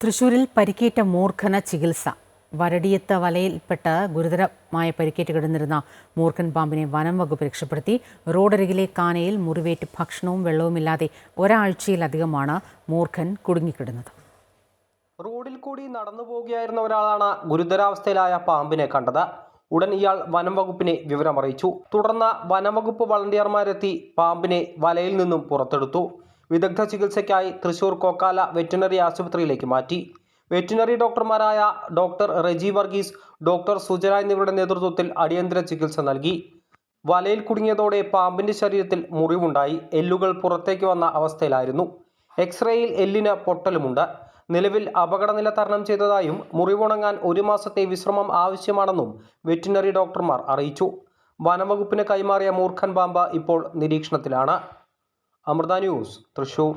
തൃശൂരിൽ പരിക്കേറ്റ മൂർഖന് ചികിത്സ. വരടിയത്ത് വലയിൽപ്പെട്ട് ഗുരുതരമായ പരിക്കേറ്റ് കിടന്നിരുന്ന മൂർഖൻ പാമ്പിനെ വനം വകുപ്പ് രക്ഷപ്പെടുത്തി. റോഡരികിലെ കാനയിൽ മുറിവേറ്റ് ഭക്ഷണവും വെള്ളവുമില്ലാതെ ഒരാഴ്ചയിലധികമാണ് മൂർഖൻ കുടുങ്ങിക്കിടന്നത്. റോഡിൽ കൂടി നടന്നു പോകുകയായിരുന്ന ഒരാളാണ് ഗുരുതരാവസ്ഥയിലായ പാമ്പിനെ കണ്ടത്. ഉടൻ ഇയാൾ വനം വകുപ്പിനെ വിവരമറിയിച്ചു. തുടർന്ന് വനംവകുപ്പ് വളണ്ടിയർമാരെത്തി പാമ്പിനെ വലയിൽ നിന്നും പുറത്തെടുത്തു. വിദഗ്ധ ചികിത്സയ്ക്കായി തൃശൂർ കൊക്കാല വെറ്റിനറി ആശുപത്രിയിലേക്ക് മാറ്റി. വെറ്റിനറി ഡോക്ടർമാരായ ഡോക്ടർ റെജി വർഗീസ്, ഡോക്ടർ സുജന എന്നിവരുടെ നേതൃത്വത്തിൽ അടിയന്തര ചികിത്സ നൽകി. വലയിൽ കുടുങ്ങിയതോടെ പാമ്പിന്റെ ശരീരത്തിൽ മുറിവുണ്ടായി. എല്ലുകൾ പുറത്തേക്ക് വന്ന അവസ്ഥയിലായിരുന്നു. എക്സ്റേയിൽ എല്ലിന് പൊട്ടലുമുണ്ട്. നിലവിൽ അപകടനില തരണം ചെയ്തതായും മുറിവുണങ്ങാൻ 1 മാസത്തെ വിശ്രമം ആവശ്യമാണെന്നും വെറ്റിനറി ഡോക്ടർമാർ അറിയിച്ചു. വനംവകുപ്പിന് കൈമാറിയ മൂർഖൻ പാമ്പ് ഇപ്പോൾ നിരീക്ഷണത്തിലാണ്. അമൃത ന്യൂസ്, തൃശൂർ.